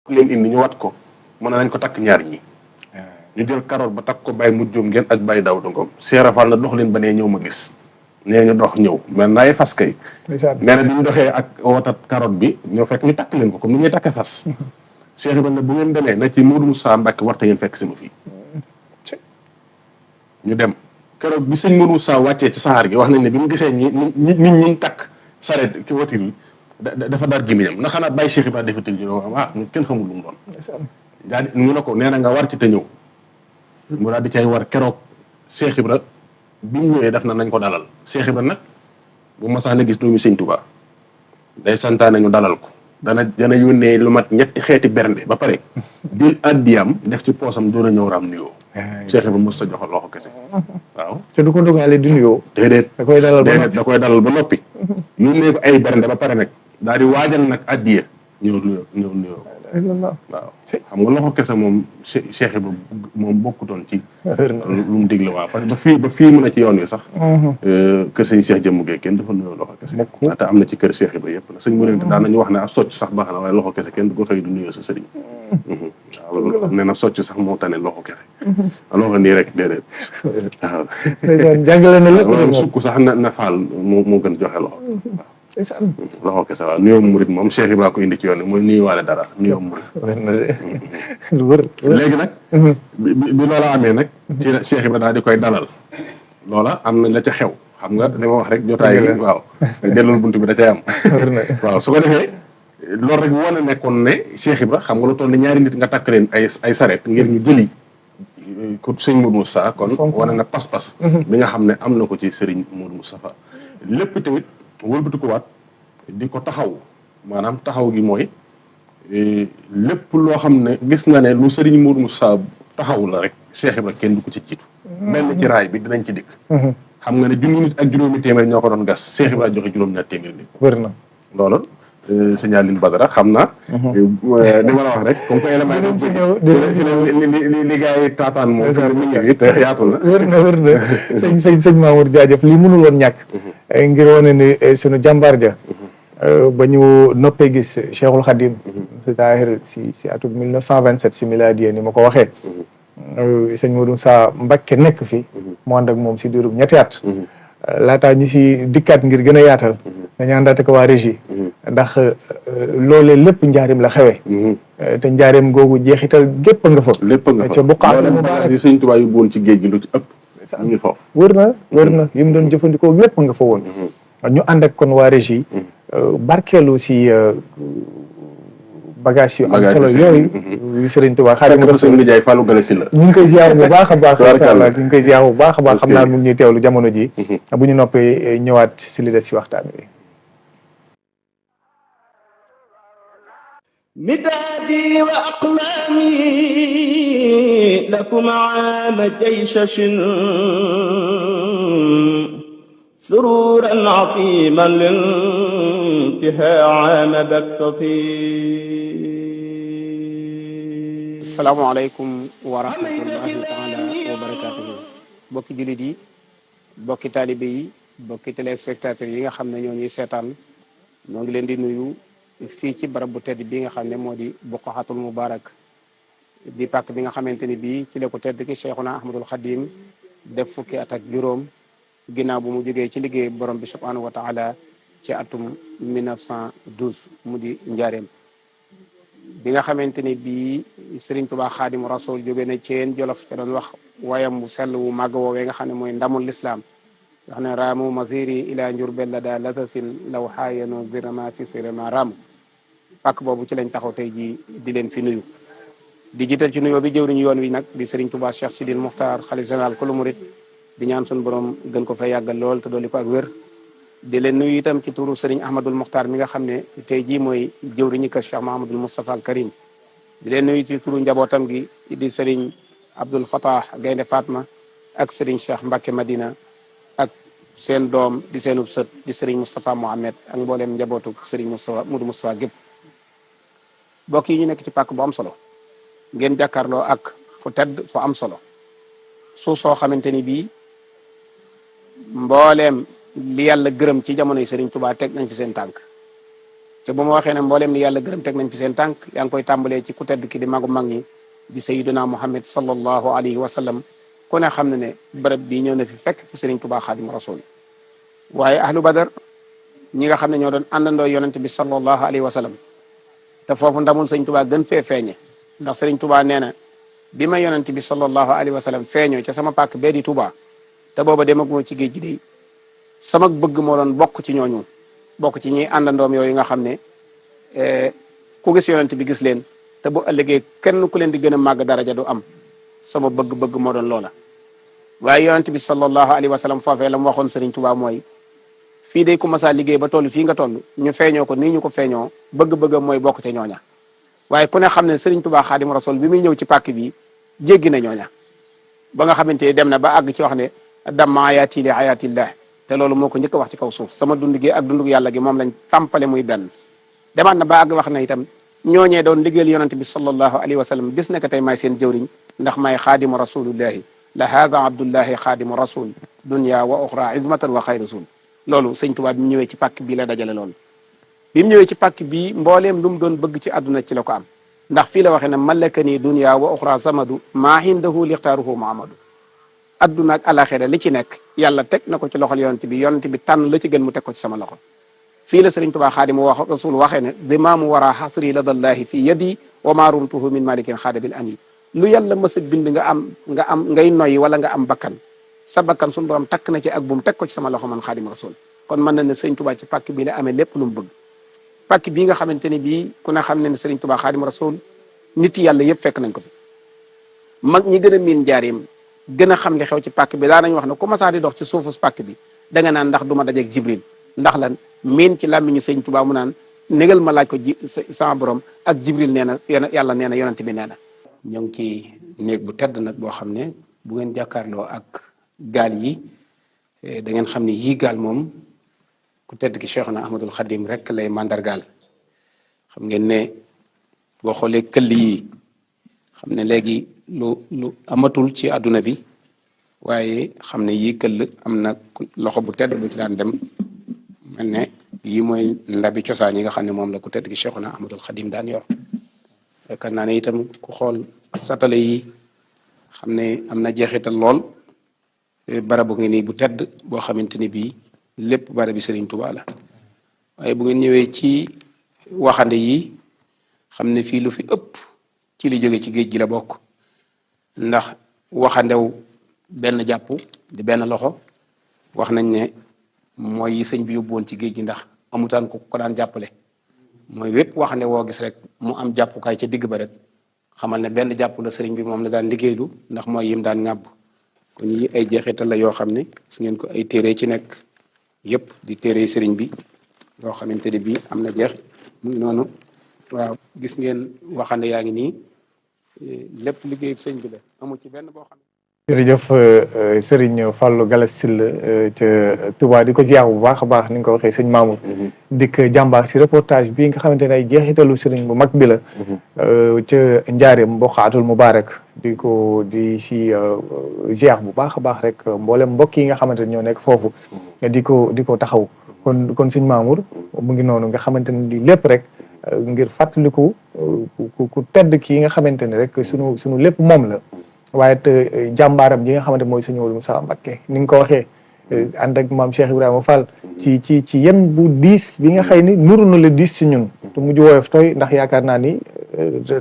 leen indi ñu wat ko mën nañ ko takk ñaar ñi ñu jël carotte ba takk ko bàyyi mu jóom ngeen ak bàyyi daaw dangom Cheikh Fall na dox leen ba nee ñëw ma gis nee ñu dox ñëw mais naay fas kay nee na bi ñu doxee ak wotat carotte bi ñoo fekk ñu takk leen ko comme ni ñuy takkee fas Cheikh Ibrahima ne bu ngeen demee na ci Modou Moussa Mbacke warta ngeen fekk si ma fii ñu dem keroog bi sëñ Modou Moussa wàccee ci saxaar gi wax nañ ne bi mu gisee ñi takk sareet ki watir bi dafa dar gémmiñam na xanaa bàyyi Cheikh Ibrahima defatil ñu kenn xamul lu mu doon daal di mu ne ko nee na nga war ci te ñëw mu daal di cay war keroog Cheikh Ibrahima bi mu ñëwee def na nañ ko dalal Cheikh Ibrahima nag bu ma sax ne gis doomi sëñ Touba day santaane ñu dalal ko dana yónnee lu mat ñetti xeeti bernde ba pare jël addiyam def ci poosam doon a ñëw raam nuyoo Cheikh Ibrahima mos sa jox loxo kese waaw te du ko duggaale di nuyoo déedéet da koy dalal ba noppi yónnee ko ay bernde ba pare nag daal di waajal nag addiya ñëw nuyoo waaw xam nga loxo kese moom Cheikh Ibrahima moom bokkutoon ci lu mu digle waaw parce que ba fii mu ne ci yoon wi sax kër sëñ Cheikh Jëmm Gueye kenn dafa nuyoo loxo kese te am na ci kër Cheikh Ibrahima yëpp na sëñ mu daan nañu wax ne ab socc sax baax na waaye loxo kese kenn du ko xëy du nuyoo sa sëriñ waaw nee na socc sax moo tane loxo kese loxo nii rek déedéet waaw jàngale na lépp sukk sax na faal moo gën joxe loxo loxo kese waaw nuyoo murit moom Cheikh Ibrahima ko indi ci yoon mooy nuyuwaale dara nuyoo murit lu wër léegi nag bi loola amee nag ci Cheikh Ibrahima daal di koy dalal loola am na la ca xew xam nga li ma wax rek jotaay yi waaw dellul buntu bi da cay am waaw su ko defee loolu rek wane nekkoon ne Cheikh Ibrahima xam nga lu toll ni ñaari nit nga takk leen ay saret ngir ñu jëli ko sëñ Modou Moussa kon wane na pas-pas bi nga xam ne am na ko ci sëriñ Modou Moustapha lépp tamit wëlbati ko waat di ko taxaw maanaam taxaw gi mooy lépp loo xam ne gis na ne lu sëriñ Modou Moussa taxaw la rek Cheikh Ibrahima kenn du ko ci jiitu benn ci raay bi dinañ ci dikk xam nga ne junni nit ak juróomi téeméer ñoo ko doon gas Cheikh Ibrahima joxe juróom-ñaar téeméer nit wër na loolu Signaline Badara xam naa li ma la wax rek comme que élément li gars yi taataan moom mi ngi te yaatu na wër na sëñ Mamour jaajëf li mënul woon ñàkk ngir wane ni sunu jàmbaar ja ba ñu noppee gis Cheikhul Khadim c'est-à-dire si atum 1927 si miladiye ni ma ko waxee sëñ Modou Moussa Mbacké nekk fi mu ànd ak moom si diirub ñetti at laataa ñu si dikkaat ngir gën a yaatal dañu àndaate ko waa régie ndax loolee lépp njaarim la xewee te njaarim googu jeexital gépp nga fa lépp nga fa ca buqaatu mubaarak yi sëñ Tuubaa yu boon ci géej gi lu ci ëpp ñu ngi foofu wër na yi mu doon jëfandikoo lépp nga fa woon ñu ànd ak kon waa régie barkeelu si bagage yu am solo yooyu yu Sëriñ Tuubaa Xaadimu Rasuul nijaay Fallou Galass la ñu ngi koy ziar bu baax a baax inshallah ñu ngi koy ziar bu baax a baax xam naa mu ngi ñuy teewlu jamono ji bu ñu noppee ñëwaat si li des si waxtaan wi midadi wa aqlami lakum aama jaysashin sururan aziman lintihaa aama baksasi asalaamaaleykum wa rahmatullahi taala wa barakatuhu bokki jullit yi bokki taalibe yi bokki téléspectateurs yi nga xam ne ñoo ñuy seetaan ñoo ngi leen di nuyu fii ci barab bu tedd bi nga xam ne moo di Buqaatul Mubarak di pàkk bi nga xamante ni bii ci la ko tedd ki Cheikhuna Ahmadul Khadim def fukki at ak juróom ginnaaw bu mu jógee ci liggéey borom bi subhanahu wa taala ci atum 1912 mu di njaareem bi nga xamante ni bii Serigne Touba Xaadimu Rasul jóge na Ceen Jolof ca doon wax wayam bu sell wu màgg woowee nga xam ne mooy ndamul lislaam wax ne raamu masiri ila njurbel la daa latasin law xaayano ziramati sirama ram pàkk boobu ci lañ taxaw tey ji di leen fi nuyu di jiital ci nuyoo bi jëwriñu yoon wi nag di Serigne Touba Cheikh Sidil Muxtaar xalif général kulu murit di ñaan suñu borom gën ko fay yàggal lool te dolli ko ak wér di leen nuyu itam ci turu Serigne Ahmadul Muxtaar mi nga xam ne tey jii mooy jëwriñu kër Cheikh Mahamadul Moustapha al Karim di leen nuyu ci turu njabootam gi di Serigne Abdoul Fatah Gaynde Fatma ak Serigne Cheikh Mbacké Madina ak seen doom di seenub sët di Serigne Moustapha Mohamed ak mbooleem njabootu Serigne Modou Moustapha gépp mbokk yi ñu nekk ci pàkk bu am solo ngeen jàkkaarloo ak fu tedd fu am solo suuf soo xamante ni bii mbooleem li yàlla gërëm ci jamonoy Serigne Touba teg nañ fi seen tànk te bu ma waxee ne mbooleem ni yàlla gërëm teg nañ fi seen tànk yaa ngi koy tàmbalee ci ku tedd ki di magu mag ñi di sayyiduna Muhammad sallallahu alayhi wa sallam ku ne xam ne ne bërëb bii ñëw na fi fekk fi Serigne Touba Xaadimu Rasul waaye ahlu badar ñi nga xam ne ñoo doon àndandoo yonent bi sallallahu alayhi wa sallam te foofu ndamul Serigne Touba gën fee feeñe ndax Serigne Touba nee na bi ma yonent bi sallallahu alayhi wa sallam feeñoo ca sama pàkk bee di Touba te booba demaguma ci géej gi de sama bëgg moo doon bokk ci ñooñu bokk ci ñiy àndandoom yooyu nga xam ne ku gis yonent bi gis leen te bu ëllëgee kenn ku leen di gën a màgg daraja du am sama bëgg-bëgg moo doon loola waaye yonent bi sallallahu alayhi wa sallam foofee la mu waxoon Serigne Touba mooy fii day ku masaa liggéey ba toll fii nga toll ñu feeñoo ko nii ñu ko feeñoo bëgg-bëggam mooy bokk ca ñooña waaye ku ne xam ne Serigne Touba Xaadimu Rasul bi muy ñëw ci pàkk bi jéggi na ñooña ba nga xamante ne dem na ba àgg ci wax ne damma ayaati li ayaatillah te loolu moo ko njëkk a wax ci kaw suuf sama dund gi ak dundug yàlla gi moom lañ tàmpale muy benn demaat na ba àgg wax na itam ñooñee doon liggéeyal yonent bi sallallahu alayhi wa sallam bis nekk tey maay seen jëwriñ ndax maay xaadimu rasulillahi la haada abdullahi xaadimu rasul dunya wa oxra izmatan wa xayr rasul loolu sëñ Tuubaa bi mu ñëwee ci pàkk bii la dajale loolu bi mu ñëwee ci pàkk bii mbooleem lu mu doon bëgg ci àdduna ci la ko am ndax fii la waxee ne malakani dunya wa oxra samadu maa hindahu lixtaaruhu muhammadu adduna ak alaxira li ci nekk yàlla teg na ko ci loxol yonent bi tànn la ci gën mu teg ko ci sama loxo fii la Sëriñ Tuubaa Xaadimu wax rasul waxee ne dimaamu wara xasri ladallahi fi yadi wa ma rumtuhu min malikin xaadabil ani lu yàlla mës a bind nga am ngay noyyi wala nga am bakkan sa bakkan suñu borom takk na ci ak buum teg ko ci sama loxo man Xaadimu Rasul kon mën na ne Sëriñ Tuubaa ci pàkk bii la amee lépp lu mu bëgg pàkk bii nga xamante ne bii ku ne xam ne ne Sëriñ Tuubaa Xaadimu Rasul nit yàlla yëpp fekk nañ ko fi mag ñi gën a miin njaareem gën a xam li xew ci pàkk bi daa nañ wax ne ku masaa di dox ci suufus pàkk bi da nga naan ndax du ma dajeeg Jibril ndax lan miin ci làmmiñu Sëriñ Tuubaa mu naan négal ma laaj ko sama borom ak Jibril nee na yàlla nee na yonent bi nee na ñoo ngi ci néeg bu tedd nag boo xam ne bu ngeen jàkkaarloo ak gaal yi da ngeen xam ne yii gaal moom ku tedd ki Cheikhuna Ahmadul Xadim rek lay mandargaal xam ngeen ne boo xoolee këll yi xam ne léegi lu amatul ci àdduna bi waaye xam ne yii këll am na loxo bu tedd bu ci daan dem mel ne yii mooy ndabi cosaan yi nga xam ne moom la ku tedd ki Cheikhuna Ahmadul Xadim daan yor yaakaar naa ne itam ku xool satale yi xam ne am na jeexital lool barabu ngi nii bu tedd boo xamante ni bii lépp barabi Serigne Touba la waaye bu ngeen ñëwee ci waxande yi xam ne fii lu fi ëpp ci li jóge ci géej gi la bokk ndax waxandew benn jàpp di benn loxo wax nañ ne mooy yi sëñ bi yóbbu woon ci géej gi ndax amutaan ku ko daan jàppale mooy wépp waxande woo gis rek mu am jàppukaay ca digg ba rek xamal ne benn jàpp la sëriñ bi moom la daan liggéeylu ndax mooy yim daan ŋàbb kon yi ay jeexital la yoo xam ne gis ngeen ko ay téere ci nekk yëpp di téere sëriñ bi yoo xamante ne bii am na jeex mu ngi noonu waaw gis ngeen waxande yaa ngi nii lépp liggéey sëñ bi la amul ci benn boo xam ne jërëjëf Serigne Fallou Galass Syll ca Touba di ko ziar bu baax a baax ni nga ko waxee sëñ Mamour dikk jàmbaar si reportage bii nga xamante ne ay jeexitalu Serigne bu mag bi la ca Njaareem Boxaatul Mubaarak di si ziar bu baax a baax rek mboolem mbokk yi nga xamante ne ñoo nekk foofu di ko taxaw kon sëñ Mamour mu ngi noonu nga xamante ne lii lépp rek ngir fàttaliku ku tedd kii nga xamante ne rek sunu lépp moom la waaye te jàmbaaram ji nga xamante mooy sëñ Modou Moussa Mbacké ni nga ko waxee ànd ak maam Cheikh Ibrahima Fall ci yen bu diis bi nga xëy ni nuru na la diis si ñun te mujj woyof tooy ndax yaakaar naa ni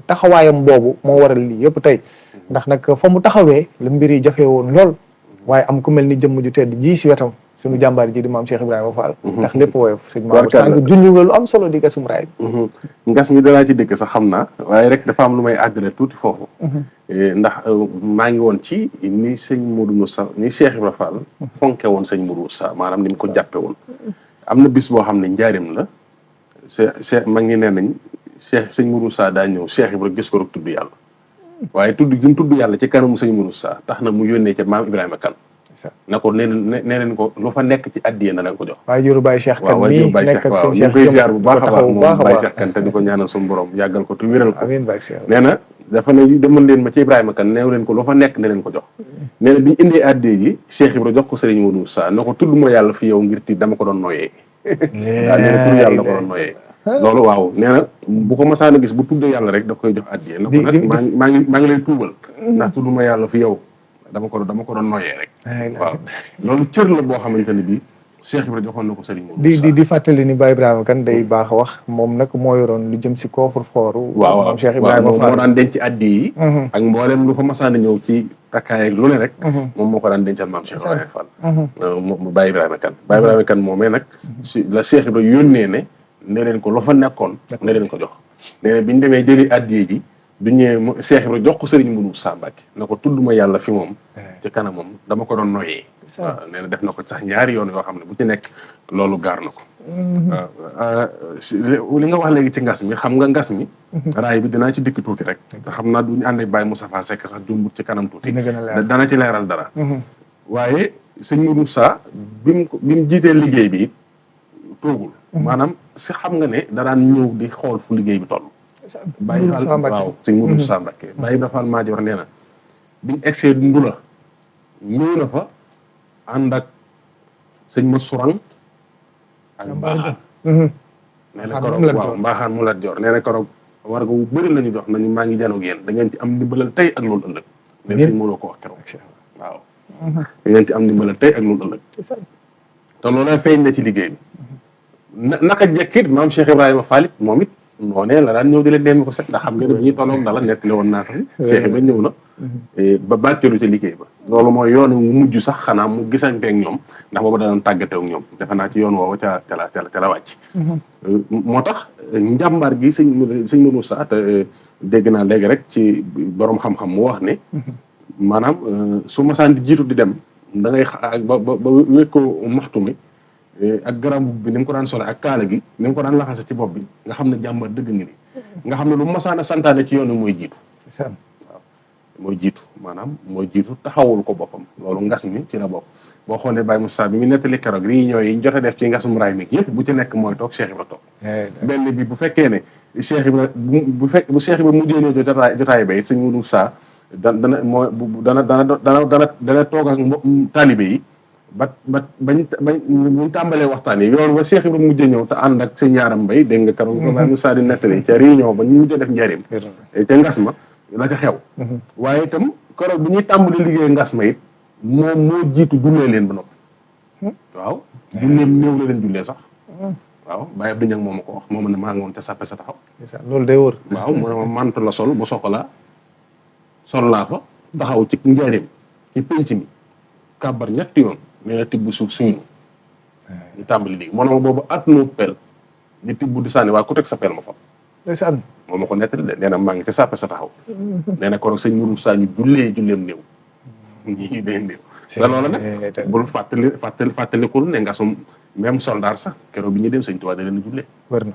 taxawaayam boobu moo waral lii yëpp tey ndax nag fa mu taxawee la mbir yi jafe woon lool waaye am ku mel ni jëmm ju tedd ji si wetam suñu jàmbaar ji di maam Cheikh Ibrahima Fall ndax lépp woyof sëñ Mamour sànq junj nga lu am solo di gasum raay ngas mi danaa ci dëkk sax xam naa waaye rek dafa am lu may àggale tuuti foofu ndax maa ngi woon ci ni sëñ Modou Moussa ni Cheikh Ibrahima Fall fonke woon sëñ Modou Moussa maanaam ni mu ko jàppe woon am na bis boo xam ne njaarim la Cheikh ma ngi nee nañ sëñ Modou Moussa daa ñëw Cheikh Ibrahima gis ko rek tudd yàlla waaye tudd gi mu tudd yàlla ci kanamu sëñ Modou Moussa tax na mu yónnee ca maam Ibrahima Kane na ko nee neen ko lu fa nekk ci addiye na leen ko jox waaye juru Baye Cheikh Kane mi nekk ak sëñ Cheikh ñu koy ziar bu baax a baax moom Baye Cheikh Kane te di ko ñaanal suñu borom yàggal ko te wéral ko nee na dafa ne demal leen ma ci Ibrahima Kane neew leen ko lu fa nekk ne leen ko jox nee na bi ñu indee addiye ji Cheikh Ibra jox ko Serigne Modou Moussa na ko tudd ma yàlla fi yow ngir ti dama ko doon nooyee waaw nee na tur yàlla ko doon nooyee loolu waaw nee na bu ko masaana gis bu tuddee yàlla rek da koy jox addiya na ko nag maa ngi lay tuubal ndax tudduma yàlla fi yow dama ko doon noyyee rek waaw loolu cër la boo xamante ne bii Cheikh Ibrahima joxoon na ko Serigne Modou di fàttali ni Baye Ibrahima Kane day baax wax moom nag moo yoroon lu jëm si coffre-fort waaw Cheikh Ibrahima Fall moo daan denc addi yi ak mboolem lu fa masaana ñëw ci takkaay ak lu ne rek moom moo ko daan dencal maam Cheikh Ibrahima Fall mu Baye Ibrahima Kane Baye Ibrahima Kane moomee nag la Cheikh Ibrahima yónnee ne leen ko lu fa nekkoon ne leen ko jox nee na bi ñu demee jëli addi ji du ñëwee Cheikh Ibrahima jox ko Serigne Modou Sa Mbacké na ko tudd ma yàlla fi moom ci kanamam dama ko doon noyyee waaw nee na def na ko sax ñaari yoon yoo xam ne bu ci nekk loolu gaar na ko li nga wax léegi ci ngas mi xam nga ngas mi raay bi dinaa ci dikk tuuti rek te xam naa duñu ànd ak Baye Moustapha Seck sax jumbut ci kanam tuuti dana ci leeral dara waaye sëñ Modou Sa bi mu jiitee liggéey bi toogul maanaam si xam nga ne da daan ñëw di xool fu liggéey bi toll Baye Fall waaw sëñ Modou Sa Mbacké Baye Ibrahima Fall Madior nee na biñu egsee Ndula ñëw na fa ànd ak sëñ ma surang ak mbaaxaan nee na koroog waaw mbaaxaan mu lat joor nee na koroog war nga wu bëri la ñu jox nañu maa ngi janoog yéen da ngeen ci am ndimbalal tey ak loolu ëllëg mais sëñ mënoo ko wax keroog waaw da ngeen ci am ndimbalal tey ak loolu ëllëg te loolu feeñ na ci liggéey bi naka jekkit maam Cheikh Ibrahima Fall moom it noonee la daan ñëw di leen demee ko set ndax xam nga ne bi ñuy tolloog dala nettali woon naa ko Cheikh ba ñëw na ba bàccalu ci liggéey ba loolu mooy yoonu mujj sax xanaa mu gisanteeg ñoom ndax booba danoon tàggateeg ñoom defe naa ci yoon woowu ca la wàcc moo tax njàmbaar gi sëñ Modou Sa te dégg naa léegi rek ci borom xam-xam mu wax ne maanaam su masaan di jiitu di dem da ngay ba wékkoo maxtu mi ak garam bi ni mu ko daan sole ak kaala gi ni mu ko daan laxase ci bopp bi nga xam ne jàmbar dëgg ngi ni nga xam ne lu masaan a santaane ci yoon wi mooy jiitu waaw mooy jiitu maanaam mooy jiitu taxawul ko boppam loolu ngas mi ci la bopp boo xoolee Baye Moussa bi mu nettali keroog réunion yi jot a def ci ngasum raay mi yëpp bu ci nekk mooy toog Cheikh Ibra toog benn bi bu fekkee ne Cheikh Ibra bu Cheikh Ibra mujjee ñëw jotaay bay sëñ Modou Sa dana toog ak taalibe yi bañ tàmbalee waxtaan yi yoon wa Cheikh Ibra mujjee ñëw te ànd ak sëñ Yaaram Mbay dégg nga keroog ko Baye Moussa di nettali ca réunion ba ñu mujjee def njëriñ ca ngas ma la ca xew waaye itam keroog bu ñuy tàmbali liggéey ngas ma it moom moo jiitu jullee leen ba noppi waaw julleem néew la leen jullee sax waaw Baye Abdou Niang moom ma ko wax moom ne maa ngi woon te sàppe sa taxaw loolu day wóor waaw mu ne ma mant la sol bu sokola sol laa fa taxaw ci njëriñ ci penc mi kàbbar ñetti yoon nee na tibb suuf suñu ñu tàmbali léegi moo ne ma boobu atnu pel di tibb di sànni waaye ku teg sa pel ma fa ndeysaan moom ma ko nettali de nee na maa ngi te sàppe sa taxaw nee na koroog sëñ Mourou Sa ñu julleem néew ñii day néew te loolu nag bul fàttalikul ne ngasum même soldat sax keroog bi ñuy dem sëñ Tuubaa da leen jullee wër na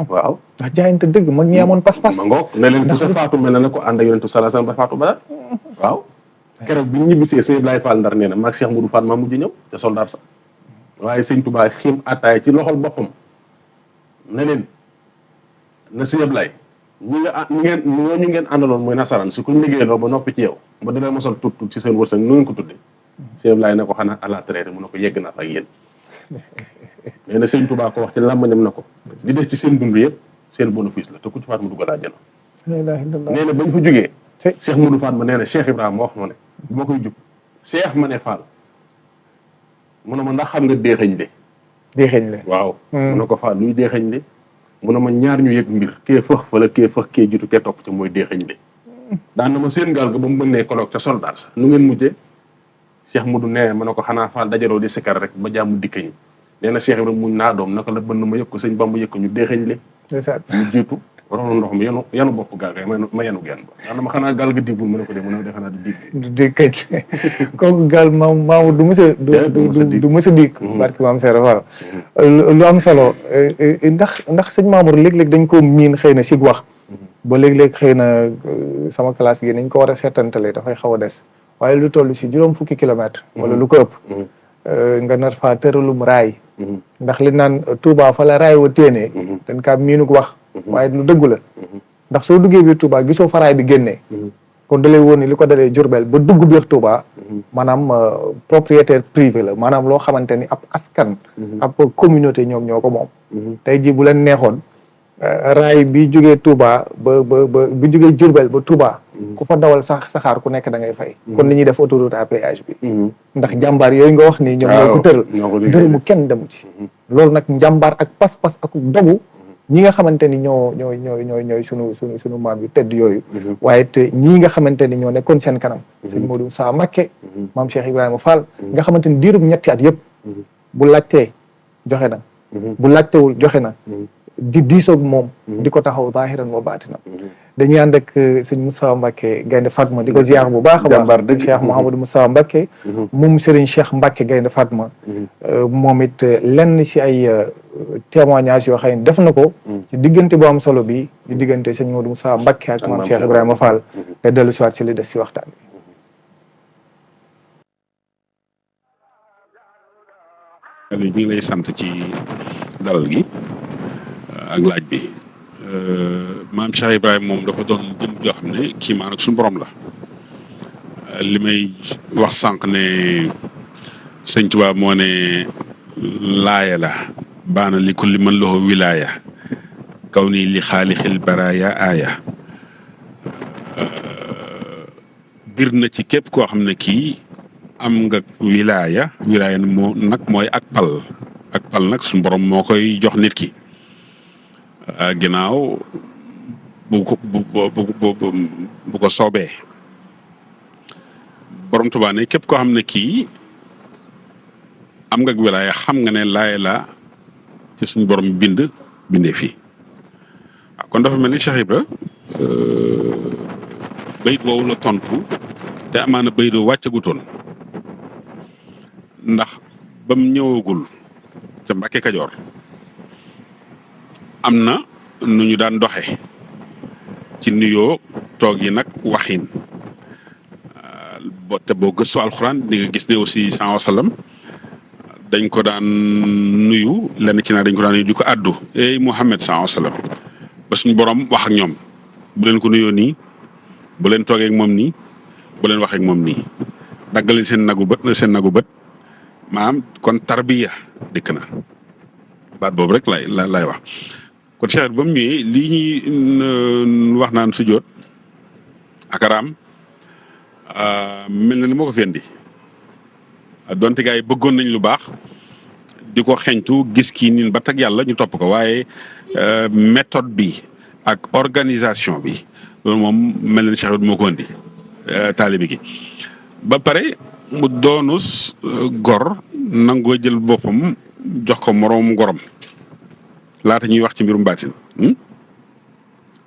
waaw ndax jaayante dëgg mag ñi amoon pas-pas ma ngoog ne leen ku ca faatu mel na ne ko ànd ak yonentu sallallahu alayhi wasallam ba faatu ba waaw keroog bi ñu ñibbisee sëñ Ibrahima Fall Ndar nee na maag Cheikh Moudou Fall maa mujj ñëw ca soldat sax waaye sëñ Tuubaa xim attaay ci loxol boppam ne leen na sëñ Ablaye ñu ngeen àndaloon mooy nasaraan si kuñ liggéeyloo ba noppi ci yow ba dina mosal tut ci seen wërsëg nu ngeen ko tudde sëñ Ablaye ne ko xanaa à la traité mu ne ko yegg na ak yéen nee na sëñ Tuubaa ko wax ci làmbañam na ko di def ci seen dund yëpp seen bénéfice la te ku ci faat mu dugal àjjana nee na bañ fa jógee Cheikh Moudou Fall ma nee na Cheikh Ibrahima wax ma ne bu ma koy jub Cheikh ma ne Fall mu ne ma ndax xam nga déexañ de déexañ la waaw mu ne ko Fall luy déexañ de mu ne ma ñaar ñu yëg mbir kee fëx fa la kee fëx kee jiitu kee topp ca mooy déexañ de daan na ma seen gaal ga ba mu bënnee koloog ca soldat sax nu ngeen mujjee Cheikh Moudou nee ma ne ko xanaa Fall dajaloo di sikkar rek ba jàmm dikkañu nee na Cheikh Ibrahima muñ naa doom naka la bënn ma yëg ko sëñ Bamba yëg ko ñu déexañ le ñu jiitu ronu ndox mi yanu bopp gaal ga ma yanu genn ba daan na ma xanaa gaal ga diggul mu ne ko de mu ne de xanaa di dig kañ kooku gaal maamu du mës a du mës a dig barki maam Seera Fall lu am solo ndax sëñ Mamour léeg-léeg dañ ko miin xëy na sig wax ba léeg-léeg xëy na sama classe gi nañ ko war a seetantale dafay xaw a des waaye lu toll si juróom fukki kilomètre wala lu ko ëpp nga nar faa tëralum raay ndax li naan Touba fa la raay wa téenee dañ kaa miinug wax waaye lu dëggu la ndax soo duggee biir Touba gisoo fa raay bi génnee kon dalay woon ni li ko dalee Jurbel ba dugg biir Touba maanaam propriétaire privé la maanaam loo xamante ni ab askan ab communauté ñoom ñoo ko moom tey jii bu leen neexoon raay bi jógee Touba ba bi jógee Diourbel ba Touba ku fa dawal saxaar ku nekk da ngay fay kon li ñuy def autoroute à péage bi ndax jàmbaar yooyu nga wax nii ñoom ñoo ko tëral dërëmu kenn demu ci loolu nag njàmbaar ak pas-pas ak dogu ñi nga xamante ni ñooy sunu maam yu tedd yooyu waaye te ñii nga xamante ni ñoo nekkoon seen kanam sëñ Modou Moussa Mbacké maam Cheikh Ibrahima Fall nga xamante ni diirub ñetti at yëpp bu laajtee joxe na bu laajtewul joxe na di diisoog moom di ko taxaw zaahiran wa baatinam dañuy ànd ak sëñ Moussa Mbacké Gaynde Fatma di ko ziar bu baax a baax Cheikh Mouhamadou Moussa Mbacké moom Serigne Cheikh Mbacké Gaynde Fatma moom it lenn si ay témoignage yoo xam ne def na ko ci diggante bu am solo bi di diggante sëñ Modou Moussa Mbacké ak maam Cheikh Ibrahima Fall nga dellu si waat si li des si waxtaan bi ñu ngi lay sant ci dalal gi ak laaj bi maam Cheikh Ibrahima moom dafa doon jëm joo xam ne kii maan ak suñu borom la li may wax sànq ne sëñ Tuubaa moo ne laaya la baana li kulli man lahu wilaaya kaw nii li xaalixil baraaya aaya bir na ci képp koo xam ne kii am nga wilaaya moo nag mooy ak pal nag suñu borom moo koy jox nit ki ginnaaw bu ko soobee borom Tuubaa ne képp koo xam ne kii am nga wilaaya xam nga ne laay la ci suñu borom bindee fii kon dafa mel ni Cheikh Ibra bayit woowu la tontu te amaana bayit woo wàccagutoon ndax bam ñëwagul ca Mbàkke Kajoor am na nu ñu daan doxe ci nuyoo toog yi nag waxin boo gëstu alxuraan di nga gis ne aussi sallallahu alayhi wa sallam dañ ko daan nuyu lenn ci naa dañ ko daan nuyu di ko addu ey Muhammad sallallahu alayhi wa sallam ba suñu borom wax ak ñoom bu leen ko nuyoo nii bu leen toogee ak moom nii bu leen waxee ak moom nii daggaleen seen nagu bët maanaam kon tarbiya dikk na baat boobu rek lay wax kon Cheikh ba mu ñëwee lii ñuy wax naan sujjóot ak araam mel na ni moo ko fi indi donte gars yi bëggoon nañ lu baax di ko xeñtu gis kii niin ba tag yàlla ñu topp ko waaye méthode bi ak organisation bi loolu moom mel na ni Cheikh moo ko indi taalibe gi ba pare mu doonus gor nangoo jël boppam jox ko moroom gorom laata ñuy wax ci mbirum baatin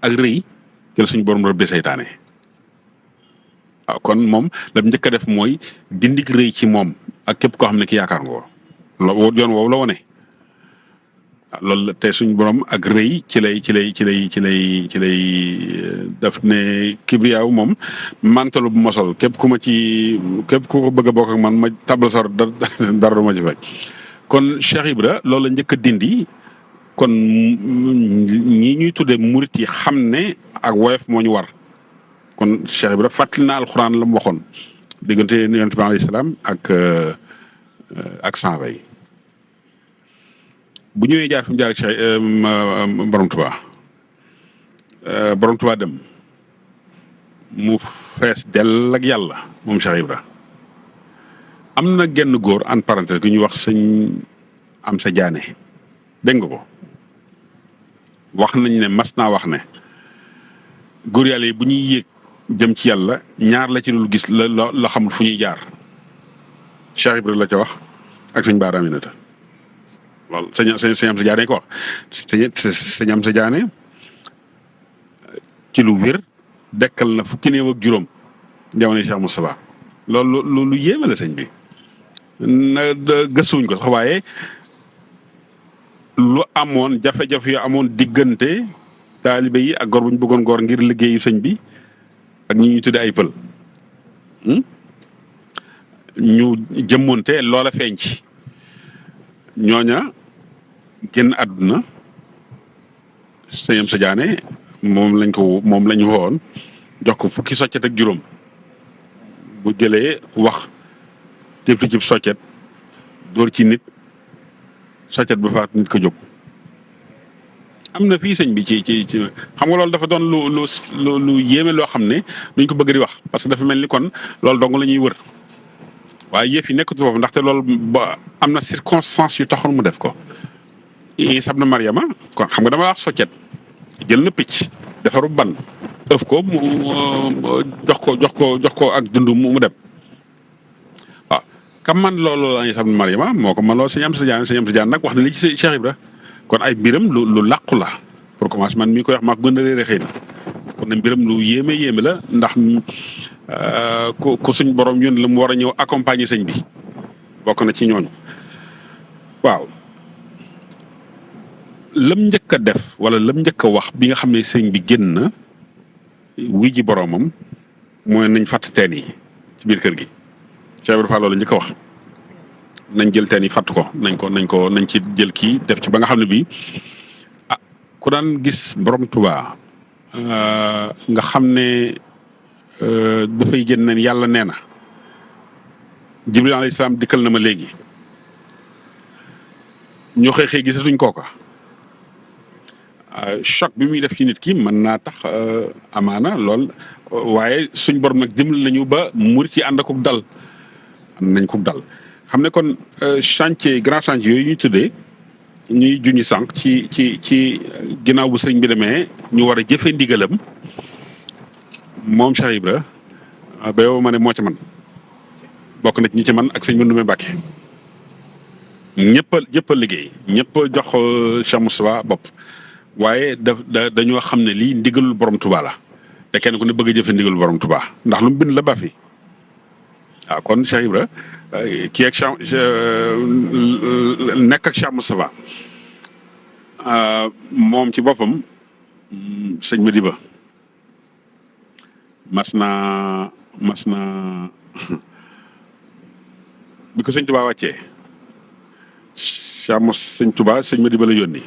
ak rëy jël suñu borom rëbbee seytaane waaw kon moom la njëkk a def mooy dindik rëy ci moom ak képp koo xam ne ki yaakaar nga ko yoon woowu la wone loolu la te suñu borom ak rëy ci lay daf ne kibriyaaw moom mantalu bu ma sol képp ku ko bëgg a bokk ak man ma tabal sor dara du ma ci fekk kon Cheikh Ibra loolu la njëkk a dindi kon ñi ñuy tuddee murit yi xam ne ak woyof moo ñu war kon Cheikh Ibra fàttali na alxuraan la mu waxoon diggante yonent bi alayhi salaam ak saaba yi bu ñëwee jaar fi mu jaar ak Cheikh Borom Tuubaa dem mu fees dell ak yàlla moom Cheikh Ibra am na genn góor en parenthèse gi ñuy wax sëñ Amsa Jaane dégg nga ko wax nañ ne mas naa wax ne góor yàlla yi bu ñuy yéeg jëm ci yàlla ñaar la ci dul gis la xamul fu ñuy jaar Cheikh Ibra la ca wax ak sëñ Baara Aminata loolu sëñ Amsa Jaane ko wax sëñ Amsa Jaane ci lu wér dekkal na fukki néew ak juróom jamono Cheikh Moustapha loolu lu yéeme la sëñ bi na gëstuwuñ ko sax waaye lu amoon jafe-jafe yu amoon diggante taalibe yi ak gor bu ñu bëggoon gor ngir liggéeyu sëñ bi ak ñi ñuy tudde ay pël ñu jëmmoonte loola feeñ ci ñooña génn àdduna sëñ Amsa Jaane moom lañ woon jox ko fukki soccet ak juróom bu jëlee wax tefli ci soccet dóor ci nit soccet ba faat nit ko jóg am na fii sëñ bi ci xam nga loolu dafa doon lu yéeme loo xam ne duñ ko bëgg di wax parce que dafa mel ni kon loolu dong la ñuy wër waaye yëf yi nekkatu foofu ndaxte loolu ba am na circonstance yu taxoon mu def ko Isa ibn Maryama kon xam nga dama wax soccet jël na picc defaru ban ëf ko mu jox ko ak dund mu dem waaw kam man loolu la Isa ibn Maryama moo ko man loolu sëñ Amsa Jaan nag wax na li ci Cheikh Ibra kon ay mbiram lu làqu la pour commencer man mii koy wax maa ko gën a réere xëy na kon ne mbiram lu yéeme la ndax ku suñ borom yoon la mu war a ñëw accompagner sëñ bi bokk na ci ñooñu waaw lam njëkk a def wala lam njëkk a wax bi nga xam ne sëñ bi génn na wuy ji boromam mooy nañ fàtt teen yi ci biir kër gi Cheikh Ibrahima loolu njëkk a wax nañ jël teen yi fàtt ko nañ ci jël kii def ci ba nga xam ne bii ku daan gis borom Tuubaa nga xam ne dafay génn ne yàlla nee na Jibril alayhi salaam dikkal na ma léegi ñoo xëy gisatuñ kooka choc bi muy def ci nit ki mën naa tax amaana lool waaye suñ borom nag dimbali nañu ba murit ci ànd akuk dal nañ ko dal xam ne kon grand chantier yooyu ñuy tuddee ñuy junñi sànq ci ginnaaw bu sëriñ bi demee ñu war a jëfee ndigalam moom Cheikh Ibra ba yow ma ne moo ca man bokk na ci ñi ci man ak sëñ Mandumbe Mbàkke ñëpp a liggéey ñëpp a jox Cheikh Moustapha bopp waaye dañoo xam ne lii ndigalul borom Tuubaa la te kenn ku ne bëgg a jëfe ndigalul borom Tuubaa ndax lu mu bind la ba fi waaw kon Cheikh Ibra kii ak nekk ak Cheikh Moustapha moom ci boppam sëñ Madiba mas naa bi ko sëñ Tuubaa wàccee sëñ Tuubaa sëñ Madiba la yónni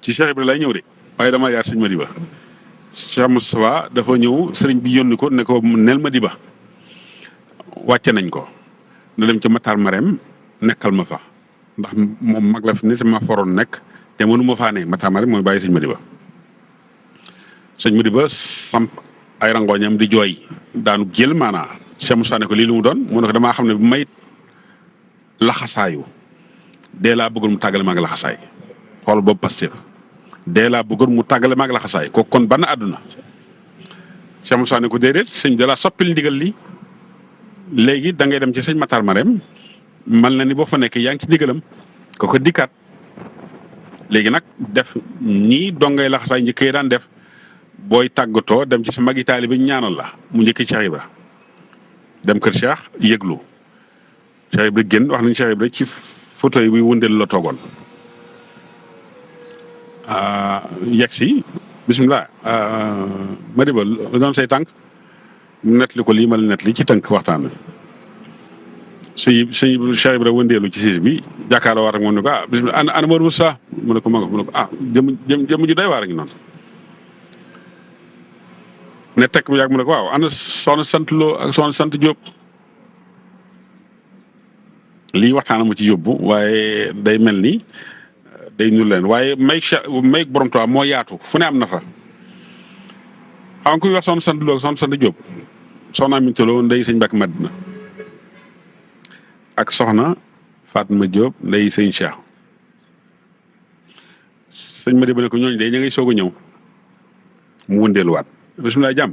ci Cheikh Ibra lay ñëw de waaye damaa yaar sëñ Madiba Cheikh Moustapha dafa ñëw sëriñ bi yónni ko ne ko neel Madiba wàcce nañ ko na dem ci Matar Marème nekkal ma fa ndax moom mag la fi ne te ma foroon nekk te mënu ma faa ne Matar Marème mooy bàyyi sëñ Madiba samp ay rangooñam di jooy daanu jël maanaa Cheikh Moustapha ne ko lii lu mu doon mu ne ko damaa xam ne bu may laxasaayu dee laa bëggoon mu tàggale maa ngi laxasaay xool boobu Pastef dee laa bëggoon mu tàggale maa ngi laxasaay ko kon ban àdduna Cheikh Moustapha ne ko déedéet sëñ da laa soppil ndigal li léegi da ngay dem ci sëñ Matar Marème mal na ni boo fa nekk yaa ngi ci ndigalam ko dikkaat léegi nag def nii dongay laxasaay njëkk yi daan def booy tàggatoo dem ci sa magi taalibe ñaanal la mu njëkk Cheikh Ibra dem kër Cheikh yëglu Cheikh Ibra génn wax nañu Cheikh Ibra ci fauteuil bi wëndeel la toogoon yegg si bisimilah Madiba la doon say tànk mu nettali ko lii ma la nettali ci tënk waxtaan wi sëñ Cheikh Ibra wëndeelu ci siis bi jàkkaarloo waar ak moom ne ko bisimilah ana Modou Moussa mu ne ko ma nga mu ne ko jëm ju doy waar a ngi noonu ne tekk bu yàgg mu ne ko waaw ana soxna sant Lo ak soxna sant Diop lii waxtaan mu ci yóbbu waaye day mel ni day ñu leen waaye may borom Tuubaa moo yaatu fu ne am na fa xam nga kuy wax soxna sant Lo ak soxna sant Diop soxna Aminta Lo ndey sëñ Mbàkke Madina ak soxna Fatma Diop ndey sëñ Cheikh sëñ Madiba ne ko ñooñu day ña ngay soog a ñëw mu wëndeeluwaat bisimilah jàmm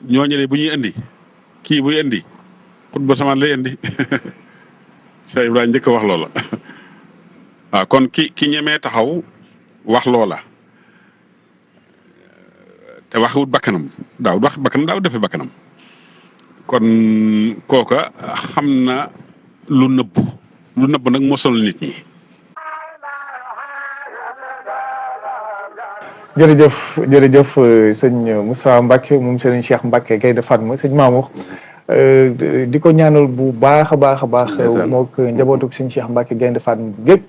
ñooñu de bu ñuy indi kii buy indi xutba samaan lay indi Cheikh Ibrahima njëkk a wax loola waaw kon ki ñemee taxaw wax loola te waxewut bakkanam daaw wax bakkanam daaw defe bakkanam kon kooka xam na lu nëbb nag moo sonal nit ñi. jërëjëf sëñ Moussa Mbacke moom sëriñ Cheikh Mbacke Gaynde Fatma sëñ Mamour di ko ñaanal bu baax a baax a baax mook njabootuk sëñ Cheikh Mbacke Gaynde Fatma gépp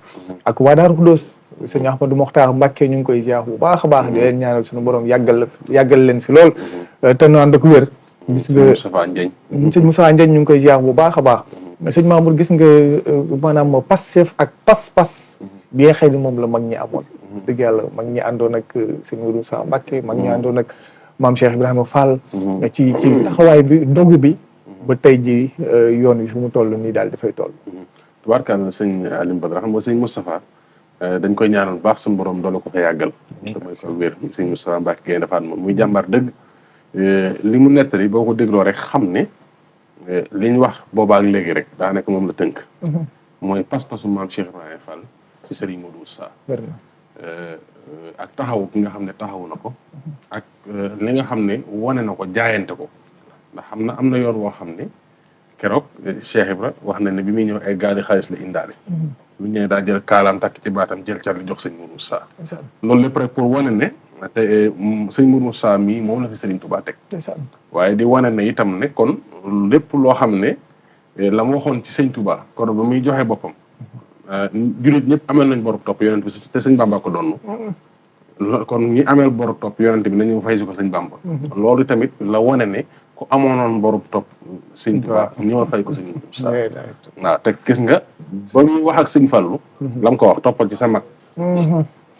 ak waa Daaru Xudoos sëñ Ahmadou Mokhtar Mbacke ñu ngi koy ziar bu baax a baax di leen ñaanal suñu borom yàggal leen fi lool te nu ànd ak wér gis nga Moustapha Ndiagne. sëñ Moussa Ndiagne ñu ngi koy ziar bu baax a baax. sëñ Mamour gis nga maanaam Pastef ak pas-pas. bi nga xëy ni moom la mag ñi amoon. dëgg yàlla mag ñi àndoon ak sëñ Modou Moussa Mbacké mag ñi àndoon ak maam Cheikh Ibrahima Fall. ci taxawaay bi dogu bi. ba tey ji yoon wi fi mu toll nii daal dafay toll. tubaarkàlla sëñ Alioune Badara xam nga sëñ Moustapha dañ koy ñaanal baax suñu borom doole ko fa yàggal. te mooy ko wér sëñ Moustapha Mbacké Gaïndé Fatma muy jàmbaar dëgg. li mu nettali boo ko dégloo rek xam ne li ñu wax boobaak léegi rek daanaka moom la tënk. mooy pas-pasu maam Cheikh Ibrahima Fall ci Serigne Modou Moussa. ak taxawu ki nga xam ne taxawu na ko. ak li nga xam ne wane na ko jaayante ko. ndax am na yoon woo xam ne keroog Cheikh Ibra wax na ne bi muy ñëw ay gaali xaalis la indaale. lu ñëwee daa jël kaalaam takk ci baatam jël car li jox sëñ Modou Moussa. loolu lépp rek pour wane ne te sëñ Modou Moussa mii moom la fi Serigne Touba teg. waaye di wane ne itam ne kon lépp loo xam ne la mu waxoon ci sëñ Touba kon ba muy joxe boppam. jullit ñëpp amel nañ boru topp yonent bi te sëñ Bamba ko doon. kon ñi ameel boru topp yonent bi nañu fay si ko sëñ Bamba. loolu tamit la wane ne ku amoonoon boru topp sëñ Touba ñëwal fay ko sëñ Moussa. waaw te gis nga ba muy wax ak sëñ Fallou. la mu ko wax toppal ci sa mag.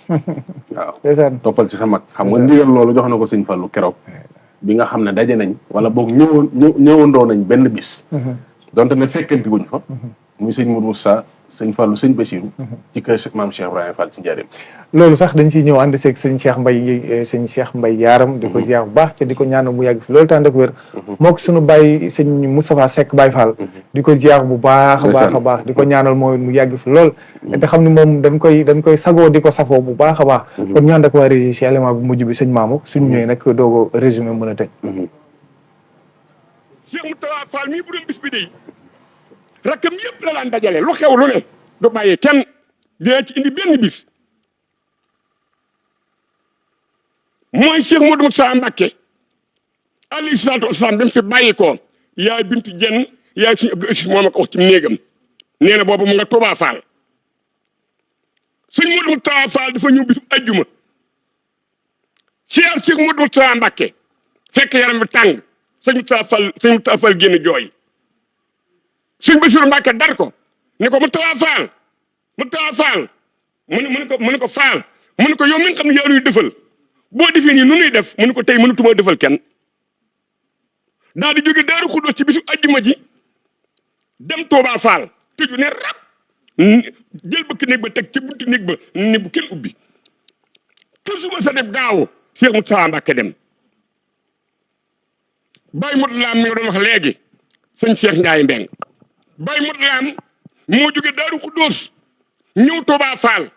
waaw toppal ci sa mag xam nga ndigal loolu jox na ko sëñ Fallou keroog. bi nga xam ne daje nañ wala boog ñëwandoo nañ benn bis. donte ne fekkanti wuñ fa. muy sëñ Modou Moussa sëñ Fallou sëñ Bachirou. ci kër maam Cheikh Ibrahima Fall ci Njaaréem. loolu sax dañ siy ñëw ànd seeg sëñ Cheikh Mbaye yaaram di ko ziar bu baax te di ko ñaanal mu yàgg fi loolu tànn ak wér. moo ko suñu bàyyi sëñ Moustapha Seck Baye Fall. di ko ziar bu baax a baax di ko ñaanal mooy mu yàgg fi lool. te xam ne moom dañ koy sagoo di ko safoo bu baax a baax. kon ñu ànd ak waa régie si élément bu mujj bi sëñ Mamour suñu ñëwee nag doog a résumé mën a tëj. Cheikh Moustapha Fall mii bu doon bis bi de rakkam yëpp la daan dajale lu xew lu ne du bàyyee kenn dina ci indi benn bis mooy Cheikh Modou Moussa Mbacké alayhi salaatu wasalaam dem fi bàyyi ko yaay bintu jenn yaay suñu Abdou Assis moo ma ko wax ci néegam nee na boobu mu nga Touba Fall sëñ Modou Moussa Fall dafa ñëw bisu ajjuma Cheikh Modou Moussa Mbacké fekk yaram bi tàng sëñ Moussa Fall génn jooy sëñ Bassirou Mbacké dar ko ne ko Moustapha Fall mu ne ko Fall mu ne ko yow mi nga xam ne yaa nuy defal boo defee nii nu nuy def mu ne ko tey mënatuma defal kenn daal di jóge Daaru Xuddoos ci bisu ajjuma ji dem Touba Fall tëju ne rab jël bëkk néeg ba teg ci buntu néeg ba ne bu kenn ubbi te suba sa def gaaw Cheikh Moustapha Mbacké dem Baye Modou Lam mi nga doon wax léegi sëñ Cheikh Ndiaye Mbeng Baye Modou Lam moo jóge Daaru Xuddoos ñëw Touba Fall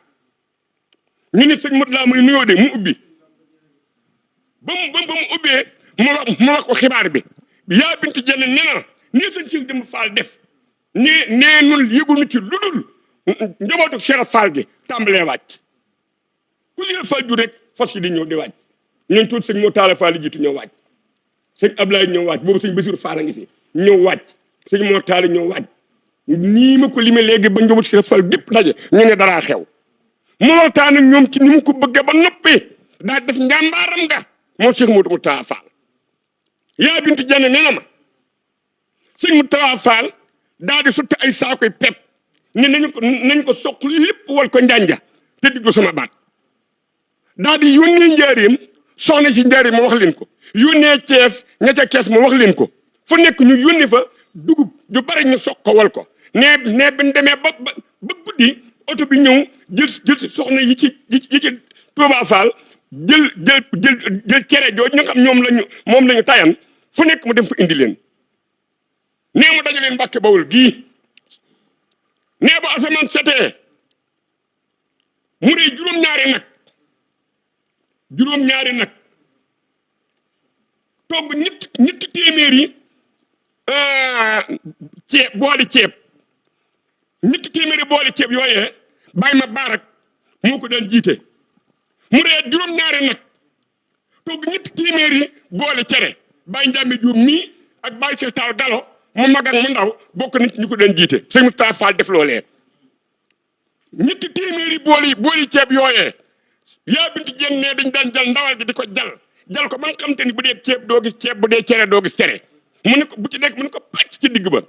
ñu ne sëñ Modou Lam muy nuyoo de mu ubbi ba mu ubbee mu wax ko xibaar bi yaa bintu jenn nee na nii sëñ Cheikh Jëmb Fall def nee nun yëgunu ci lu dul njabootu Cheikh Fall gi tàmbalee wàcc ku Cheikh Fall ju rek fas yi di ñëw di wàcc ñooñ tuuti sëñ moo taala Fall jiitu ñëw wàcc sëñ Ablaye ñëw wàcc boobu sëñ Bassirou Fall a ngi fi ñëw wàcc sëñ moo taala ñëw wàcc nii ma ko limee léegi ba njabootu Cheikh Fall gépp daje ñu ne daraa xew mu waxtaan ak ñoom ci ni mu ko bëggee ba noppi daa def njàmbaaram nga moom Cheikh Modou Moussa Fall yaa bintu jenn nee na ma sëñ Moussa Fall daa di sotti ay saakoy pepp ne nañ ko soq lépp wal ko njanja te diglu sama baat daa di yónnee njaareem soxna si njaareem ma wax leen ko yónnee Cees ña ca Cees ma wax leen ko fu nekk ñu yónni fa dugub ju bari ñu soq ko wal ko nee bi ñu demee ba guddi oto bi ñëw jël si soxna yi ci Touba Fall jël cere jooju ñu nga xam moom lañu tayan fu nekk mu dem fa indi leen nee mu dajaleen Mbàkke Bawol gii nee ba asamaan setee mu dee juróom-ñaari nag togg ñetti téeméeri booli ceeb ñetti téeméeri booli ceeb yooyee bàyyi ma baarak moo ko daan jiite mu dee juróom-ñaari nag togg ñetti téeméeri booli cere bàyyi njàmbi juum mii ak bàyyi Seex Taal Galo mu mag ak mu ndaw bokk nañ ñu ko daan jiite sëñ Moustapha Fall def loolee ñetti téeméeri booli ceeb yooyee yaa bintu jenn ne dañ daan jël ndawal gi di ko jal jal ko ba nga xam te ni bu dee ceeb doo gis ceeb bu dee cere doo gis cere mu ne ko bu ci nekk mu ne ko pàcc ci digg ba